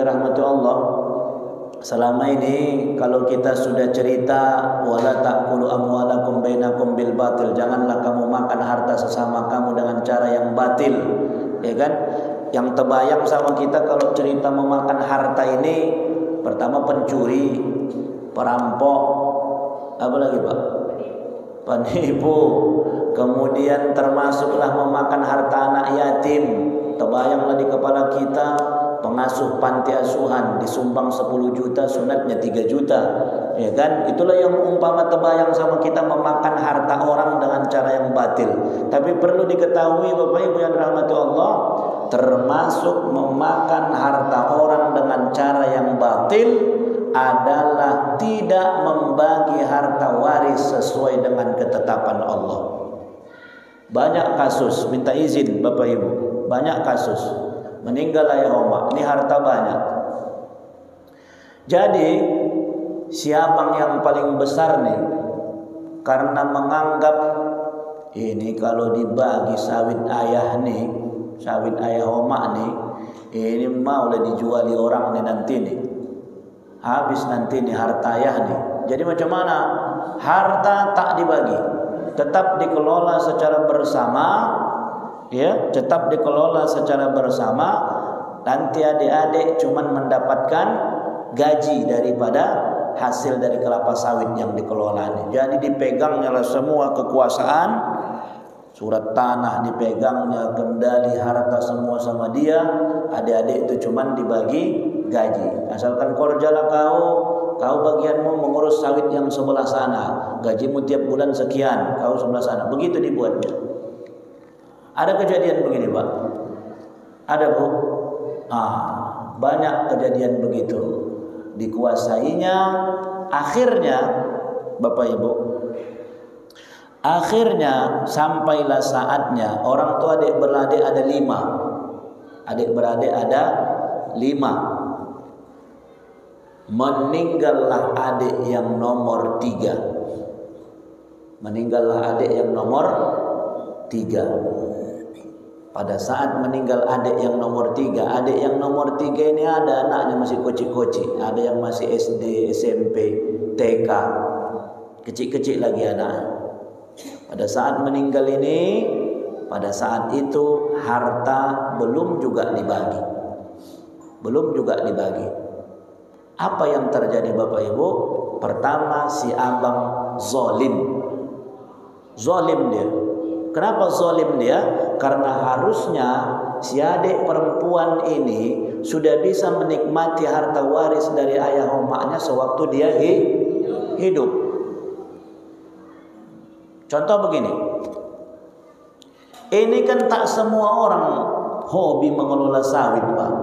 dirahmati Allah, selama ini kalau kita sudah cerita wala ta'kulu amwalakum bainakum bil batil, janganlah kamu makan harta sesama kamu dengan cara yang batil, ya kan? Yang terbayang sama kita kalau cerita memakan harta ini, pertama pencuri, perampok, apa lagi Pak? Penipu, kemudian termasuklah memakan harta anak yatim. Terbayanglah di kepala kita pengasuh panti asuhan disumbang 10 juta, sunatnya 3 juta, ya kan? Itulah yang umpama terbayang sama kita memakan harta orang dengan cara yang batil. Tapi perlu diketahui Bapak Ibu yang dirahmati Allah, termasuk memakan harta orang dengan cara yang batil adalah tidak membagi harta waris sesuai dengan ketetapan Allah. Banyak kasus, minta izin Bapak Ibu, banyak kasus meninggal ayah oma, ini harta banyak. Jadi siapa yang paling besar nih, karena menganggap ini kalau dibagi sawit ayah nih, sawit ayah oma nih, ini maulah dijuali orang nih nanti nih, habis nanti nih harta ayah nih. Jadi macam mana? Harta tak dibagi, tetap dikelola secara bersama, ya, tetap dikelola secara bersama. Nanti adik-adik cuman mendapatkan gaji daripada hasil dari kelapa sawit yang dikelola ini. Jadi dipegangnya semua kekuasaan, surat tanah dipegangnya, kendali harta semua sama dia. Adik-adik itu cuman dibagi gaji. Asalkan korjalah kau bagianmu mengurus sawit yang sebelah sana, gajimu tiap bulan sekian, kau sebelah sana. Begitu dibuatnya. Ada kejadian begini Pak, ada Bu, banyak kejadian begitu. Dikuasainya, akhirnya Bapak Ibu, akhirnya sampailah saatnya orang tua adik beradik ada 5, adik beradik ada 5. Meninggallah adik yang nomor 3. Meninggallah adik yang nomor 3. Pada saat meninggal adik yang nomor 3, adik yang nomor 3 ini ada anaknya masih kocik-kocik, ada yang masih SD, SMP, TK, kecil-kecil lagi anaknya. Pada saat meninggal ini, pada saat itu harta belum juga dibagi, belum juga dibagi. Apa yang terjadi Bapak Ibu? Pertama, si abang zalim, zalim dia. Kenapa zalim dia? Karena harusnya si adik perempuan ini sudah bisa menikmati harta waris dari ayah omaknya sewaktu dia hidup. Contoh begini, ini kan tak semua orang hobi mengelola sawit Pak.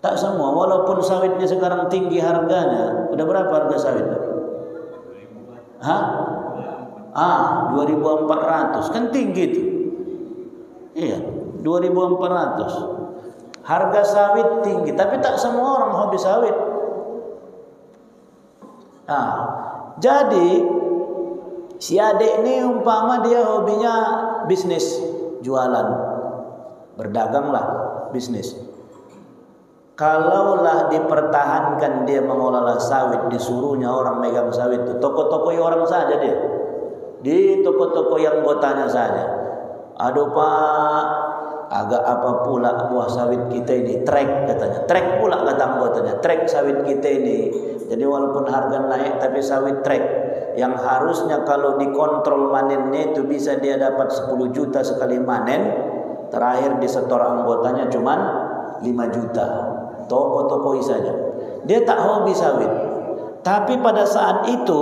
Tak semua, walaupun sawitnya sekarang tinggi harganya. Udah berapa harga sawit? 2.400, kan tinggi itu. Iya, 2.400. Harga sawit tinggi, tapi tak semua orang hobi sawit. Jadi si adik ini umpama dia hobinya bisnis, jualan, berdagang lah, bisnis. Kalaulah dipertahankan dia mengelola sawit, disuruhnya orang megang sawit itu, toko-toko orang saja dia, di toko-toko yang gotanya saja. Aduh Pak, agak apa pula buah sawit kita ini, trek katanya, trek pula kata anggotanya, trek sawit kita ini. Jadi walaupun harga naik tapi sawit trek, yang harusnya kalau dikontrol manennya itu bisa dia dapat 10 juta sekali manen, terakhir disetor anggotanya cuman 5 juta. Toko-toko saja. Dia tak hobi sawit. Tapi pada saat itu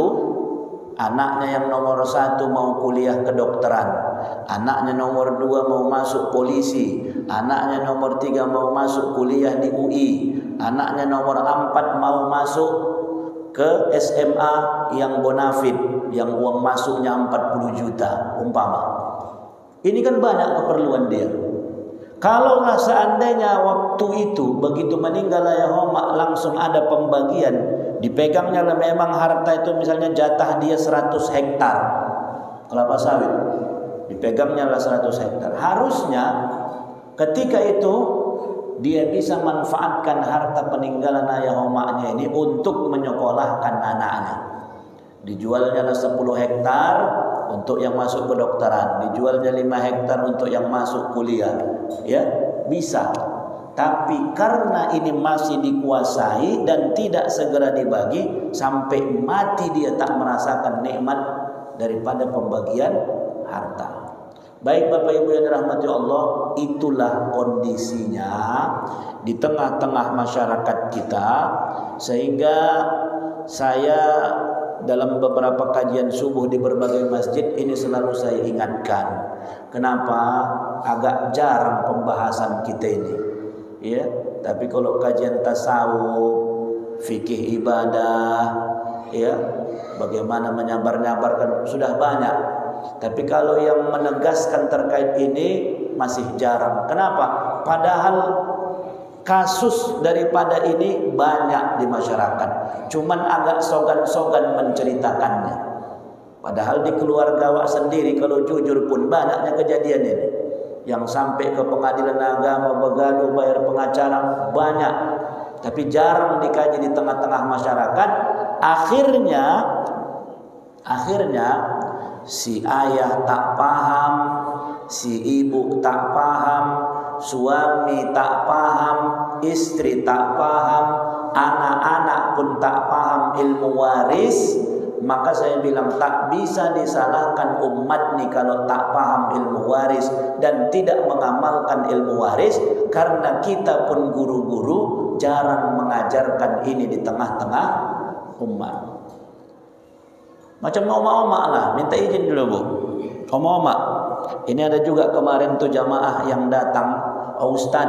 anaknya yang nomor 1 mau kuliah kedokteran, anaknya nomor 2 mau masuk polisi, anaknya nomor 3 mau masuk kuliah di UI, anaknya nomor 4 mau masuk ke SMA yang bonafit, yang uang masuknya 40 juta umpama. Ini kan banyak keperluan dia. Kalaulah seandainya waktu itu begitu meninggal ayah omak langsung ada pembagian, dipegangnya memang harta itu, misalnya jatah dia 100 hektar kelapa sawit, dipegangnya lah 100 hektar. Harusnya ketika itu dia bisa manfaatkan harta peninggalan ayah omaknya ini untuk menyekolahkan anaknya. Dijualnya 10 hektar untuk yang masuk kedokteran, dijualnya 5 hektar untuk yang masuk kuliah, ya bisa. Tapi karena ini masih dikuasai dan tidak segera dibagi, sampai mati dia tak merasakan nikmat daripada pembagian harta. Baik Bapak Ibu yang dirahmati Allah, itulah kondisinya di tengah-tengah masyarakat kita, sehingga saya dalam beberapa kajian subuh di berbagai masjid ini selalu saya ingatkan, kenapa agak jarang pembahasan kita ini, ya. Tapi kalau kajian tasawuf, fikih ibadah, ya, bagaimana menyabar-nyabarkan sudah banyak. Tapi kalau yang menegaskan terkait ini masih jarang. Kenapa? Padahal kasus daripada ini banyak di masyarakat, cuman agak sogan-sogan menceritakannya. Padahal di keluarga awak sendiri kalau jujur pun banyaknya kejadian ini, yang sampai ke pengadilan agama, begaduh, bayar pengacara, banyak. Tapi jarang dikaji di tengah-tengah masyarakat. Akhirnya si ayah tak paham, si ibu tak paham, suami tak paham, istri tak paham, anak-anak pun tak paham ilmu waris. Maka saya bilang tak bisa disalahkan umat nih kalau tak paham ilmu waris dan tidak mengamalkan ilmu waris, karena kita pun guru-guru jarang mengajarkan ini di tengah-tengah umat. Macam oma-oma lah, minta izin dulu Bu. Oma-oma, ini ada juga kemarin tuh jamaah yang datang, Ustaz,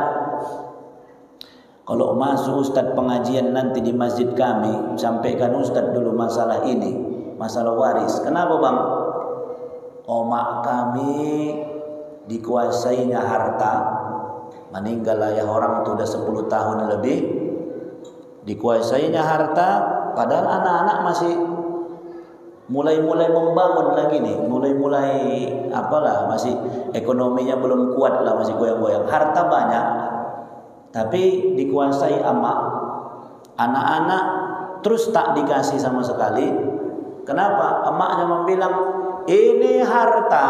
kalau masuk Ustaz pengajian nanti di masjid kami, sampaikan Ustaz dulu masalah ini, masalah waris. Kenapa Bang? Oma kami dikuasainya harta, meninggal ayah orang tuh udah 10 tahun lebih, dikuasainya harta, padahal anak-anak masih mulai-mulai membangun lagi nih, mulai-mulai apalah, masih ekonominya belum kuat lah, masih goyang-goyang. Harta banyak, tapi dikuasai emak, anak-anak terus tak dikasih sama sekali. Kenapa? Emaknya membilang ini harta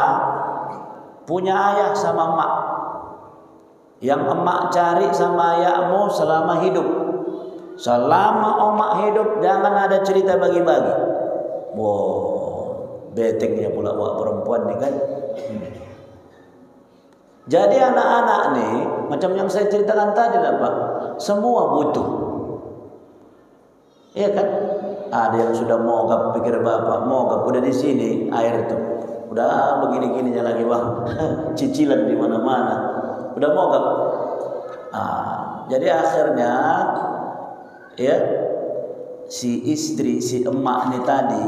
punya ayah sama emak, yang emak cari sama ayahmu selama hidup. Selama emak hidup jangan ada cerita bagi-bagi. Wow, beteknya pula buat perempuan nih kan. Jadi anak-anak nih, macam yang saya ceritakan tadi lah Pak, semua butuh. Iya kan? Ada yang sudah mogap, pikir bapak mogap udah di sini air itu, udah begini-gininya lagi Bang, cicilan di mana-mana, udah mogap. Jadi akhirnya, ya, si istri, si emak ini tadi,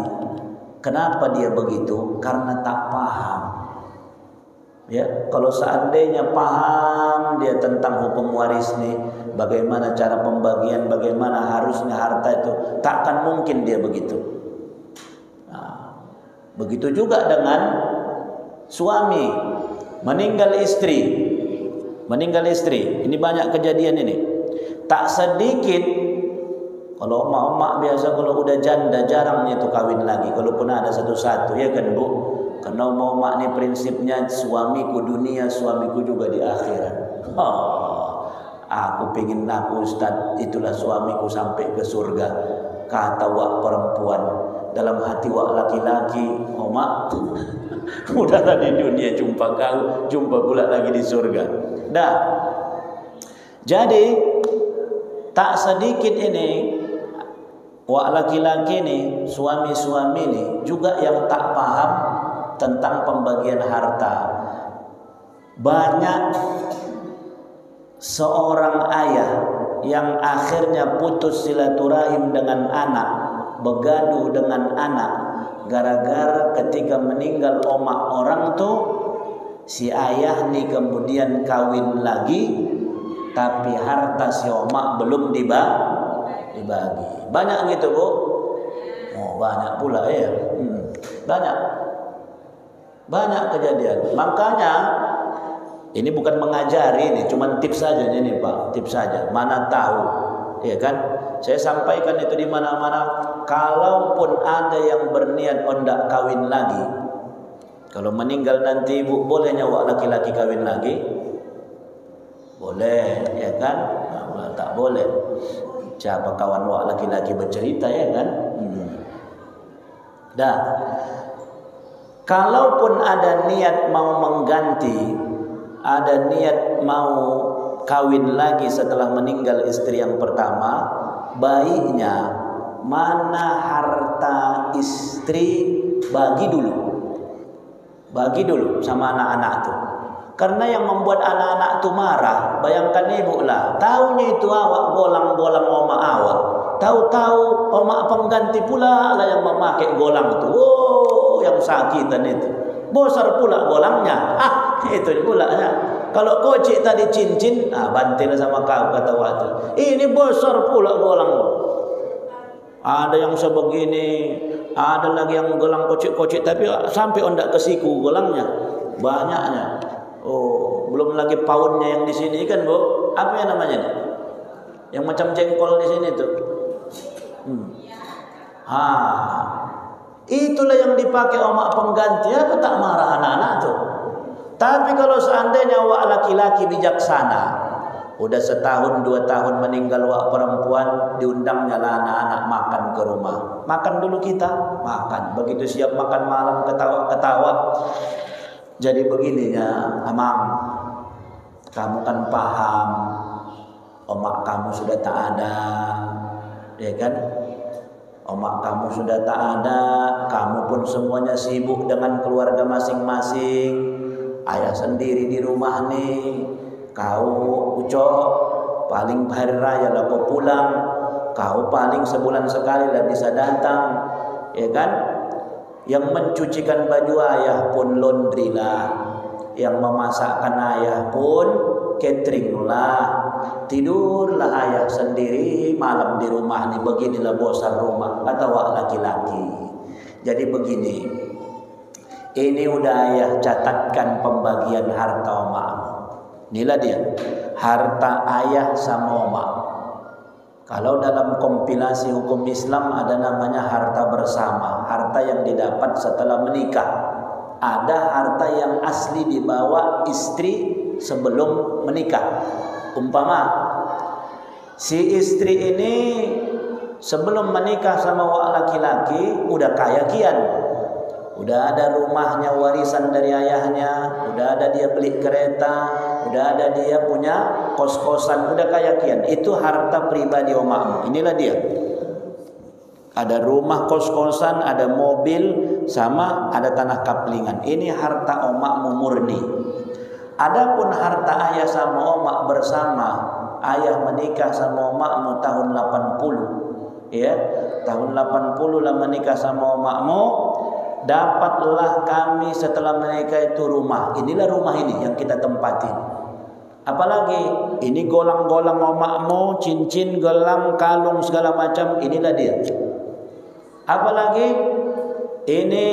kenapa dia begitu? Karena tak paham. Ya, kalau seandainya paham dia tentang hukum waris nih, bagaimana cara pembagian, bagaimana harusnya harta itu, takkan mungkin dia begitu. Begitu juga dengan suami meninggal istri. Ini banyak kejadian ini. Tak sedikit. Kalau emak-emak biasa kalau udah janda jarang itu kawin lagi, kalaupun ada satu-satu, ya kan Bu? Karena emak-emak ini prinsipnya suamiku dunia, suamiku juga di akhirat. Aku pengen aku Ustaz, itulah suamiku sampai ke surga. Kata wak perempuan, dalam hati wak laki-laki, emak, udahlah di dunia jumpa kau, jumpa pula lagi di surga. Dah. Jadi tak sedikit ini wak laki-laki nih, suami-suami nih juga yang tak paham tentang pembagian harta. Banyak seorang ayah yang akhirnya putus silaturahim dengan anak, begaduh dengan anak, gara-gara ketika meninggal omak orang tuh, si ayah nih kemudian kawin lagi, tapi harta si omak belum dibagi. Banyak gitu Bu. Oh banyak pula ya. Banyak kejadian. Makanya Ini bukan mengajari, ini cuma tips saja ini Pak, tips saja. Mana tahu, ya kan? Saya sampaikan itu di mana-mana. Kalaupun ada yang berniat hendak kawin lagi, kalau meninggal nanti ibu, boleh nyawa laki-laki kawin lagi? Boleh, ya kan? Nah, tak boleh. Siapa kawan wak laki-laki bercerita, ya kan? Dah. Kalaupun ada niat mau mengganti, ada niat mau kawin lagi setelah meninggal istri yang pertama, baiknya mana harta istri bagi dulu sama anak-anak tu. Karena yang membuat anak-anak tu marah, bayangkan ibu lah, taunya itu awak golang-golang omak awak, tahu-tahu omak pengganti pula lah yang memakai golang tu. Oh, yang sakitan itu, bosar pula golangnya. Itu pula ya. Kalau kocik tadi cincin, bantil sama kau kata waktu. Ini bosar pula golang. Ada yang sebegini, ada lagi yang golang kocik-kocik tapi sampai ondak ke siku golangnya. Banyaknya. Oh, belum lagi paunnya yang di sini kan, Bu. Apa yang namanya nih? Yang macam jengkol di sini tuh. Itulah yang dipakai omak pengganti. Apa tak marah anak-anak tuh? Tapi kalau seandainya wak laki-laki bijaksana, udah setahun 2 tahun meninggal wak perempuan, diundangnya lah anak-anak makan ke rumah. Makan dulu kita, makan. Begitu siap makan malam ketawa-ketawa. Jadi begininya, Amang, kamu kan paham, omak kamu sudah tak ada, ya kan? Omak kamu sudah tak ada, kamu pun semuanya sibuk dengan keluarga masing-masing. Ayah sendiri di rumah nih, kau ucok paling hari raya lah kau pulang, kau paling sebulan sekali lah bisa datang, ya kan? Yang mencucikan baju ayah pun laundry lah, yang memasakkan ayah pun catering lah, tidurlah ayah sendiri malam di rumah nih. Beginilah bosan rumah kata wak laki-laki. Jadi begini, ini udah ayah catatkan pembagian harta omakmu. Inilah dia, harta ayah sama omak. Kalau dalam kompilasi hukum Islam ada namanya harta bersama, harta yang didapat setelah menikah. Ada harta yang asli dibawa istri sebelum menikah. Umpama si istri ini sebelum menikah sama wak laki-laki udah kaya kian, udah ada rumahnya warisan dari ayahnya, udah ada dia beli kereta, udah ada dia punya kos-kosan, udah kaya kian. Itu harta pribadi omakmu. Inilah dia. Ada rumah kos-kosan, ada mobil, sama ada tanah kaplingan. Ini harta omakmu murni. Adapun harta ayah sama omak bersama, ayah menikah sama omakmu tahun 80, ya, tahun 80 lah menikah sama omakmu. Dapatlah kami setelah menikah itu rumah. Inilah rumah ini yang kita tempatin. Apalagi ini golang-golang omakmu, cincin, gelang, kalung segala macam, inilah dia. Apalagi ini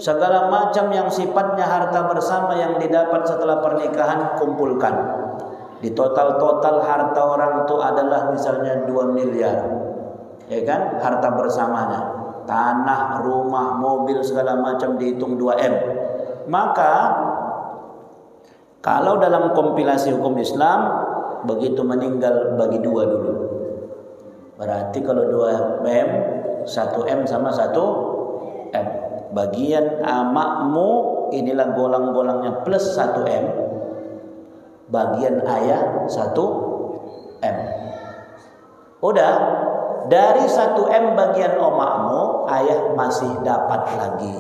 segala macam yang sifatnya harta bersama yang didapat setelah pernikahan, kumpulkan. Di total harta orang itu adalah misalnya 2 miliar. Ya kan? Harta bersamanya. Tanah, rumah, mobil segala macam dihitung 2M. Maka kalau dalam kompilasi hukum Islam, begitu meninggal bagi 2 dulu. Berarti kalau 2M, 1M sama 1M. Bagian amakmu inilah golang-golangnya plus 1M. Bagian ayah 1M. Udah. Dari 1M bagian omakmu, ayah masih dapat lagi.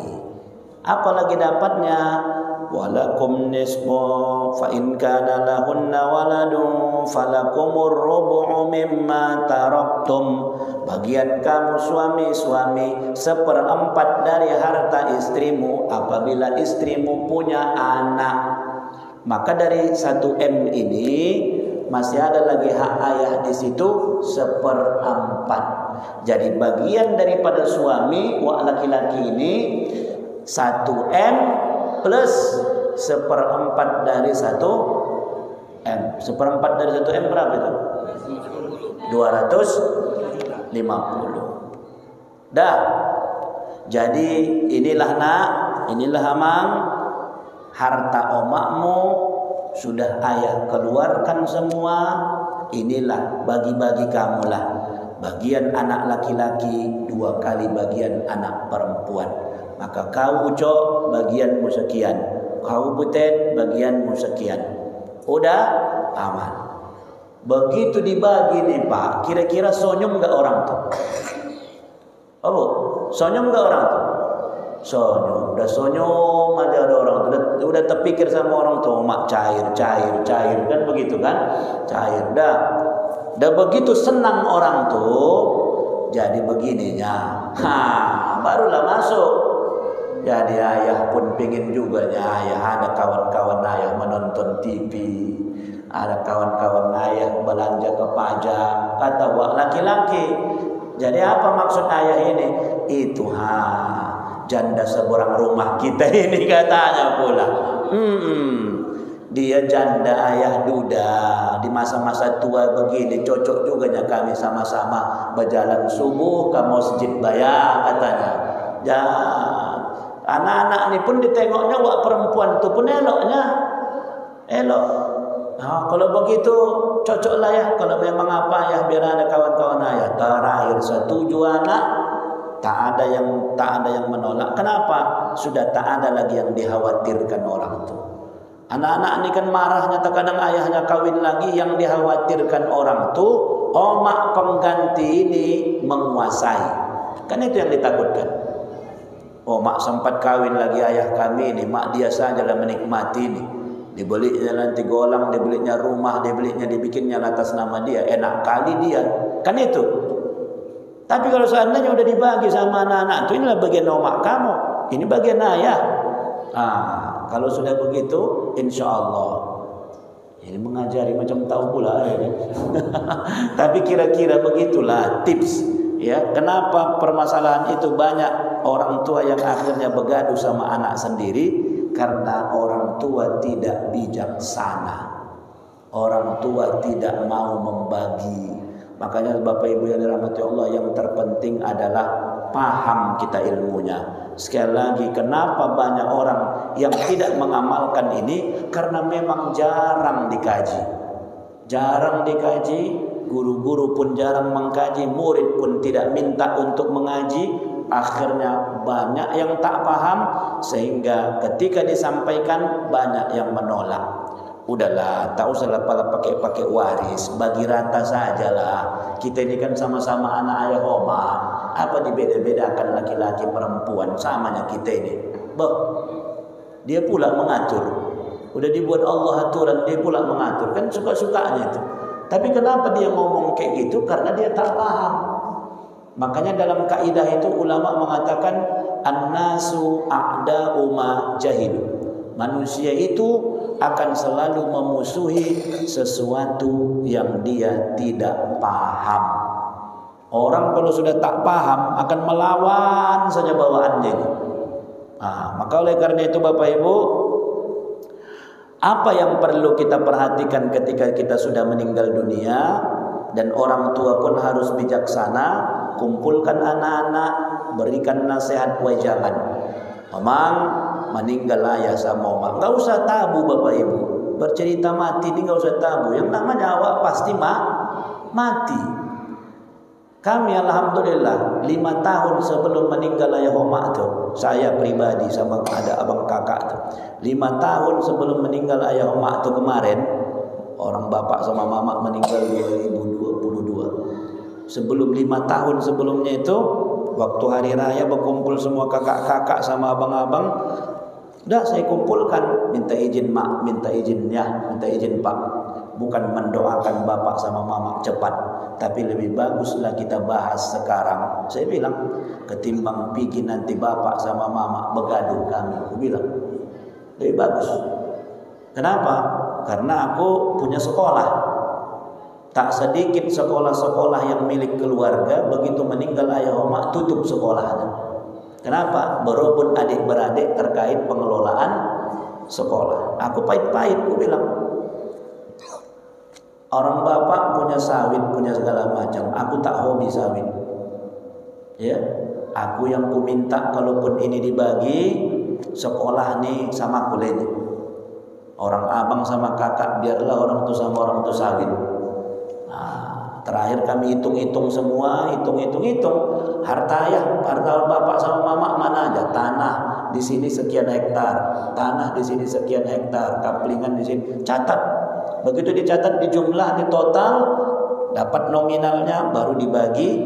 Apa lagi dapatnya? Walakum nisfu fa in kana lahunna waladun falakumur rubu'u mimma taraktum. Bagian kamu suami-suami 1/4 dari harta istrimu apabila istrimu punya anak. Maka dari 1M ini masih ada lagi hak ayah di situ 1/4. Jadi bagian daripada suami wak laki-laki ini 1M plus 1/4 dari 1 M. 1/4 dari 1 M berapa itu? 250. Dah. Jadi inilah nak, inilah amang, harta omakmu sudah ayah keluarkan semua. Inilah bagi-bagi kamulah. Bagian anak laki-laki 2 kali bagian anak perempuan. Maka kau ucok bagianmu sekian, kau butet bagianmu sekian. Udah aman. Begitu dibagi nih Pak, kira-kira sonyum gak orang tuh? Oh, sonyum gak orang tuh? Sonyum, udah sonyum aja ada orang tuh. Udah terpikir sama orang tuh, mak cair kan begitu kan? Cair dah. Udah begitu senang orang tuh, jadi begininya. Barulah masuk. Jadi ayah pun pingin juga ayah ada kawan-kawan ayah menonton TV, ada kawan-kawan ayah belanja ke pajak, kata wak laki-laki. Jadi apa maksud ayah ini? Itu janda seberang rumah kita ini katanya pula. Dia janda ayah duda di masa-masa tua begini, cocok juga kami sama-sama berjalan subuh ke masjid bayar katanya. Anak-anak ini pun ditengoknya wak perempuan tu pun eloknya. Elok. Kalau begitu cocoklah ya. Kalau memang apa ya, biar ada kawan-kawan ayah. Terakhir setuju anak, tak ada yang menolak. Kenapa? Sudah tak ada lagi yang dikhawatirkan orang tu. Anak-anak ini kan marahnya terkadang ayahnya kawin lagi, yang dikhawatirkan orang tu omak pengganti ini menguasai. Kan itu yang ditakutkan. Oh, mak sempat kawin lagi ayah kami ini, mak dia sajalah menikmati ini. Dibelinya nanti golang, dibelinya rumah, dibikinnya atas nama dia. Enak kali dia. Kan itu. Tapi kalau seandainya udah dibagi sama anak-anak, itu inilah bagian omak kamu. Ini bagian ayah. Kalau sudah begitu, insya Allah. Ini mengajari macam tahu pula ini. Tapi kira-kira begitulah tips. Ya, kenapa permasalahan itu banyak orang tua yang akhirnya begaduh sama anak sendiri? Karena orang tua tidak bijaksana. Orang tua tidak mau membagi. Makanya Bapak Ibu yang dirahmati Allah, yang terpenting adalah paham kita ilmunya. Sekali lagi, kenapa banyak orang yang tidak mengamalkan ini? Karena memang jarang dikaji. Jarang dikaji. Guru-guru pun jarang mengkaji, murid pun tidak minta untuk mengaji. Akhirnya banyak yang tak paham, sehingga ketika disampaikan banyak yang menolak. Udahlah, tak usahlah pakai waris, bagi rata sajalah. Kita ini kan sama-sama anak ayah oma. Apa dibeda-bedakan laki-laki perempuan? Samanya kita ini. Dia pula mengatur. Udah dibuat Allah aturan, dia pula mengatur. Kan suka-sukanya itu. Tapi kenapa dia ngomong kayak gitu? Karena dia tak paham. Makanya dalam kaidah itu ulama mengatakan an-nasu a'da'u ma jahilu. Manusia itu akan selalu memusuhi sesuatu yang dia tidak paham. Orang kalau sudah tak paham akan melawan saja bawaannya ini. Maka oleh karena itu Bapak Ibu, apa yang perlu kita perhatikan ketika kita sudah meninggal dunia, dan orang tua pun harus bijaksana, kumpulkan anak-anak, berikan nasihat wajangan. Memang meninggal ayah sama omak, gak usah tabu Bapak Ibu. Bercerita mati ini gak usah tabu. Yang namanya awak pasti mati. Kami alhamdulillah 5 tahun sebelum meninggal ayah omak tuh, saya pribadi sama ada abang kakak tuh, 5 tahun sebelum meninggal ayah omak tuh kemarin, orang bapak sama mama meninggal 2022. Sebelum 5 tahun sebelumnya itu, waktu hari raya berkumpul semua kakak-kakak sama abang-abang, udah saya kumpulkan, minta izin mak, minta izin pak. Bukan mendoakan bapak sama mama cepat, tapi lebih baguslah kita bahas sekarang. Saya bilang, ketimbang bikin nanti bapak sama mama begaduh kami. Aku bilang, lebih bagus. Kenapa? Karena aku punya sekolah. Tak sedikit sekolah-sekolah yang milik keluarga, begitu meninggal ayah oma tutup sekolahnya. Kenapa? Berebut adik-beradik terkait pengelolaan sekolah. Aku pahit-pahit, aku bilang. Orang bapak punya sawit, punya segala macam. Aku tak hobi sawit. Ya, aku yang ku minta kalaupun ini dibagi, sekolah nih sama kuliah. Orang abang sama kakak, biarlah orang tu sama orang tu sawit. Nah, terakhir kami hitung-hitung semua, hitung. Harta bapak sama mama mana aja? Tanah di sini sekian hektar, tanah di sini sekian hektar, kaplingan di sini. Catat. Begitu dicatat, dijumlah, di total, dapat nominalnya, baru dibagi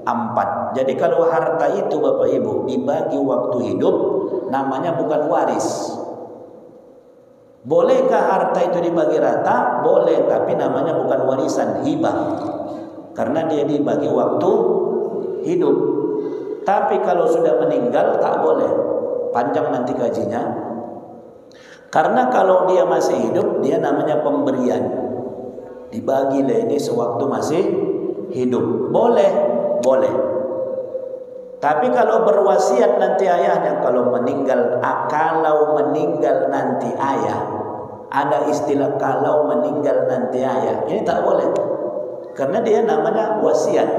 4. Jadi kalau harta itu Bapak Ibu dibagi waktu hidup, namanya bukan waris. Bolehkah harta itu dibagi rata? Boleh, tapi namanya bukan warisan, hibah. Karena dia dibagi waktu hidup. Tapi kalau sudah meninggal tak boleh. Panjang nanti kajinya. Karena kalau dia masih hidup, dia namanya pemberian. Dibagi lah ini sewaktu masih hidup. Boleh. Tapi kalau berwasiat nanti ayahnya, kalau meninggal nanti ayah, ada istilah kalau meninggal nanti ayah, ini tak boleh. Karena dia namanya wasiat.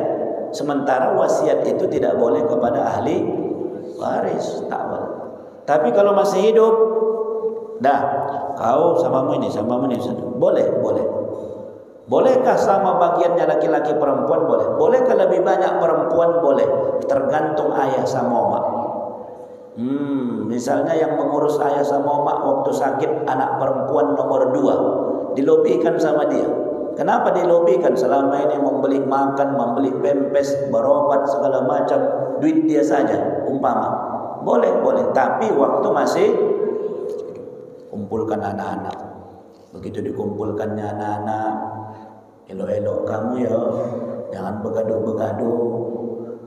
Sementara wasiat itu tidak boleh kepada ahli waris, tak boleh. Tapi kalau masih hidup, dah, kau samamu ini, boleh. Bolehkah sama bagiannya laki-laki perempuan? Boleh. Bolehkah lebih banyak perempuan? Boleh. Tergantung ayah sama mak. Misalnya yang mengurus ayah sama mak waktu sakit, anak perempuan nomor 2, dilobikan sama dia. Kenapa dilobikan? Selama ini membeli makan, membeli pempes, berobat segala macam, duit dia saja, umpama. Boleh. Tapi waktu masih kumpulkan anak-anak. Begitu dikumpulkannya anak-anak, elok-elok kamu ya, jangan begaduh-begaduh.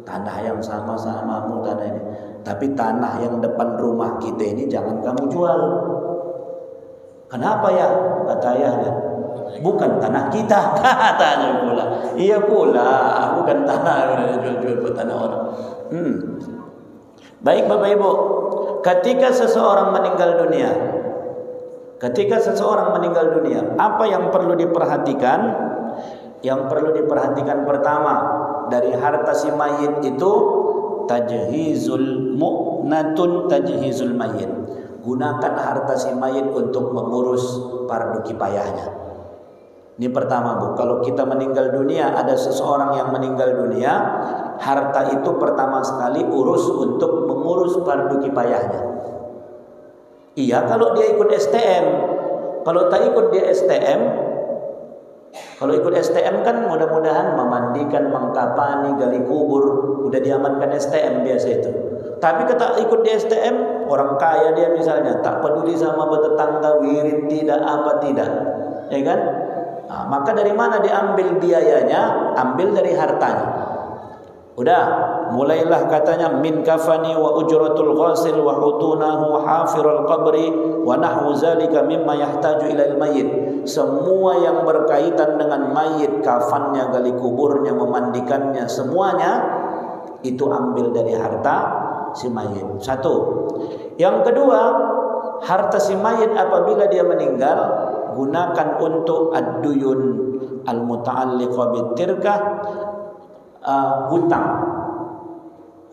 Tanah yang sama-samamu tanah ini. Tapi tanah yang depan rumah kita ini jangan kamu jual. Kenapa ya? Kata ayahnya, bukan tanah kita. Katanya pula. Iya pula, bukan tanah, jual-jual tanah orang. Baik Bapak Ibu, ketika seseorang meninggal dunia, apa yang perlu diperhatikan? Yang perlu diperhatikan pertama, dari harta si mayit itu tajhizul mayit. Gunakan harta si mayit untuk mengurus fardu kifayahnya. Ini pertama Bu, kalau kita meninggal dunia, ada seseorang yang meninggal dunia, harta itu pertama sekali urus untuk mengurus fardu kifayahnya. Iya kalau dia ikut STM. Kalau tak ikut dia STM, kalau ikut STM kan mudah-mudahan memandikan, mengkapani, gali kubur, udah diamankan STM biasa itu. Tapi ketika ikut di STM, orang kaya dia misalnya, tak peduli sama tetangga, wirid tidak, apa tidak, ya kan? Nah, maka dari mana diambil biayanya? Ambil dari hartanya. Udah, mulailah katanya min kafani wa ujratul ghasil wa hutunahu wa hafirul qabri wa nahwu zalika mimma yahtaju ilal mayyit. Semua yang berkaitan dengan mayit, kafannya, gali kuburnya, memandikannya, semuanya itu ambil dari harta si mayit. Satu. Yang kedua, harta si mayit apabila dia meninggal, gunakan untuk ad-duyun al-muta'alliqah bitirkah, hutang.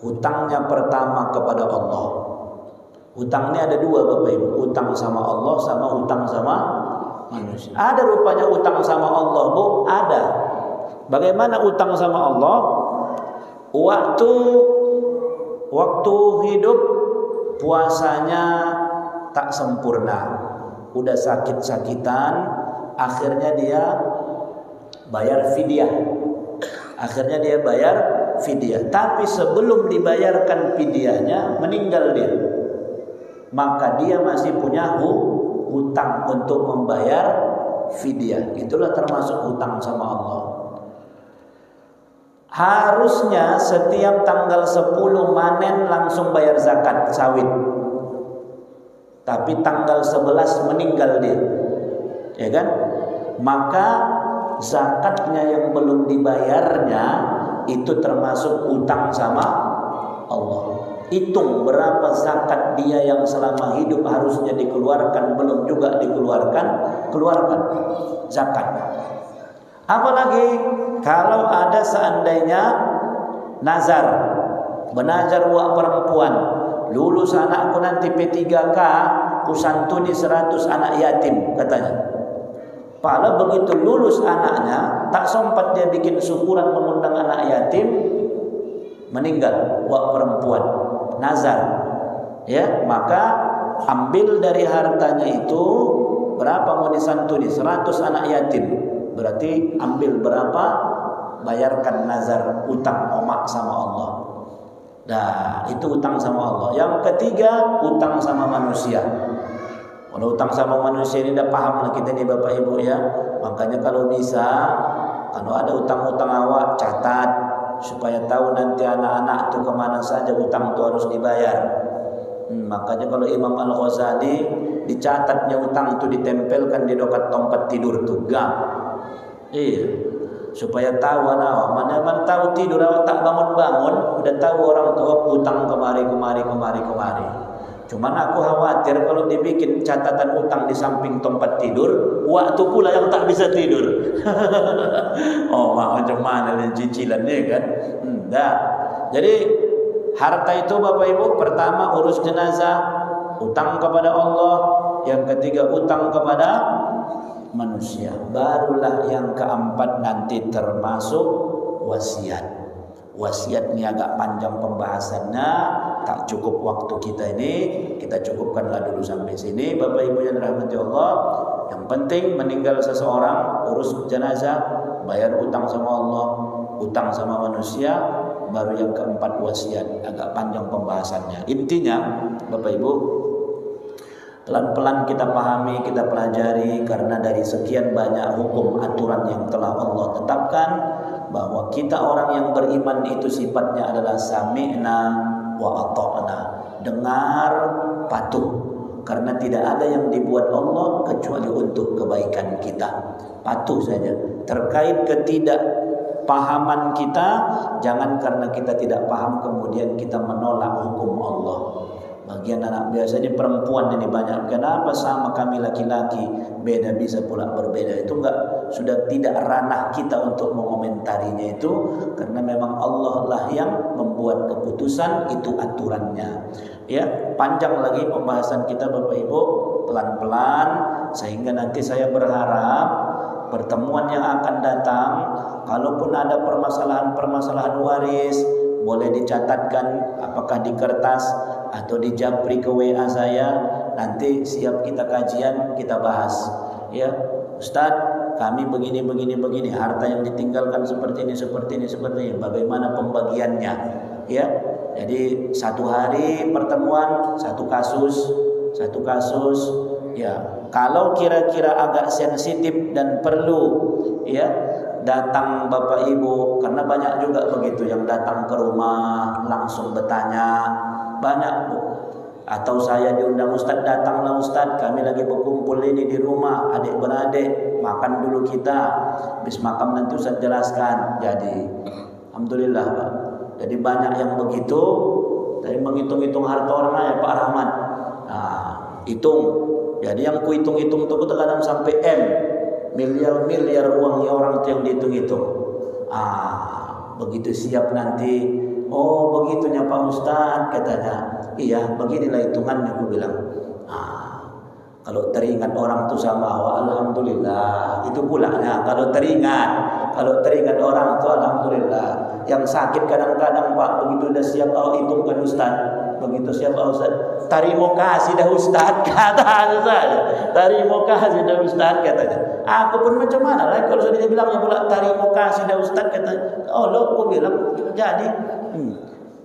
Hutangnya pertama kepada Allah. Hutang ini ada 2 Bapak Ibu, hutang sama Allah sama hutang sama manusia. Ada rupanya hutang sama Allah Bu, ada. Bagaimana hutang sama Allah? Waktu hidup puasanya tak sempurna, udah sakit-sakitan, akhirnya dia bayar fidyah. Tapi sebelum dibayarkan fidyahnya meninggal dia, maka dia masih punya hutang untuk membayar fidyah. Itulah termasuk hutang sama Allah. Harusnya setiap tanggal 10 manen langsung bayar zakat sawit. Tapi tanggal 11 meninggal dia, ya kan? Maka zakatnya yang belum dibayarnya itu termasuk utang sama Allah. hitung berapa zakat dia yang selama hidup harusnya dikeluarkan, belum juga dikeluarkan, keluarkan zakat. Apalagi kalau ada seandainya nazar, bernazar buat perempuan, lulus anakku nanti P3K, ku santuni 100 anak yatim katanya. Padahal begitu lulus anaknya, tak sempat dia bikin syukuran mengundang anak yatim, meninggal buat perempuan, nazar. Ya, maka ambil dari hartanya itu berapa mau disantuni? 100 anak yatim. Berarti ambil berapa? Bayarkan nazar, utang omak sama Allah. Nah, itu utang sama Allah. Yang ketiga, utang sama manusia. Kalau utang sama manusia ini dah paham lah kita ni Bapak Ibu ya. Makanya kalau bisa, kalau ada utang-utang awak catat supaya tahu nanti anak-anak tu kemana saja utang tu harus dibayar. Makanya kalau Imam Al-Ghazali dicatatnya utang tu ditempelkan di dekat tempat tidur tu gam. Iya, supaya tahu anak mana tahu tidur awak tak bangun-bangun, udah tahu orang tua utang kemari. Cuman aku khawatir kalau dibikin catatan utang di samping tempat tidur, waktu pula yang tak bisa tidur. Oh, macam mana dan cicilannya kan? Dah. Jadi harta itu Bapak Ibu, pertama urus jenazah, utang kepada Allah, yang ketiga utang kepada manusia, barulah yang keempat nanti termasuk wasiat. Wasiat ini agak panjang pembahasannya, tak cukup waktu kita ini, kita cukupkanlah dulu sampai sini. Bapak Ibu yang dirahmati Allah, yang penting meninggal seseorang, urus jenazah, bayar utang sama Allah, utang sama manusia, baru yang keempat wasiat. Agak panjang pembahasannya. Intinya Bapak Ibu, pelan-pelan kita pahami, kita pelajari, karena dari sekian banyak hukum aturan yang telah Allah tetapkan, bahwa kita orang yang beriman itu sifatnya adalah sami'na wa ata'na, dengar, patuh, karena tidak ada yang dibuat Allah kecuali untuk kebaikan kita. Patuh saja. Terkait ketidakpahaman kita, jangan karena kita tidak paham kemudian kita menolak hukum Allah. Bagian anak biasanya perempuan ini banyak, kenapa sama kami laki-laki beda bisa pula berbeda? Itu enggak, sudah tidak ranah kita untuk mengomentarinya itu, karena memang Allah lah yang membuat keputusan, itu aturannya. Ya, panjang lagi pembahasan kita Bapak Ibu, pelan-pelan, sehingga nanti saya berharap pertemuan yang akan datang, kalaupun ada permasalahan waris, boleh dicatatkan apakah di kertas atau di japri ke WA saya, nanti siap kita kajian, kita bahas. Ya, Ustaz, kami begini, harta yang ditinggalkan seperti ini, bagaimana pembagiannya? Ya, jadi satu hari pertemuan, satu kasus. Ya, kalau kira-kira agak sensitif dan perlu, ya, datang Bapak Ibu, karena banyak juga begitu yang datang ke rumah langsung bertanya, banyak Bu. Atau saya diundang, Ustaz, datanglah Ustaz, kami lagi berkumpul ini di rumah, adik beradik, makan dulu kita, habis makan nanti Ustaz jelaskan. Jadi alhamdulillah Pak, jadi banyak yang begitu. Dari menghitung-hitung harta orang ya Pak Rahman, hitung. Jadi yang ku hitung-hitung itu kadang sampai miliar uangnya orang itu yang dihitung-hitung. Begitu siap nanti, oh begitunya Pak Ustaz katanya. Iya, beginilah hitungannya, aku bilang. Kalau teringat orang itu sama Allah, alhamdulillah. Itu pulanya. Kalau teringat orang itu alhamdulillah. Yang sakit kadang-kadang Pak, begitu udah siap hitungkan Ustaz. Begitu siap Ustaz, tarimo kasih dah Ustaz, kata saya. Tarimo kasih dah Ustaz katanya. Aku pun macam mana lah kalau sudah dia bilangnya pula tarimo kasih dah Ustaz katanya. Oh lo, aku bilang jadi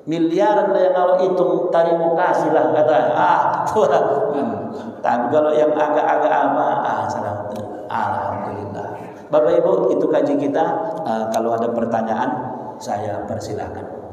miliaran lah yang awak hitung, tarimo kasih lah katanya. Tapi kalau yang agak-agak alhamdulillah. Bapak Ibu, itu kaji kita. Kalau ada pertanyaan, saya persilakan.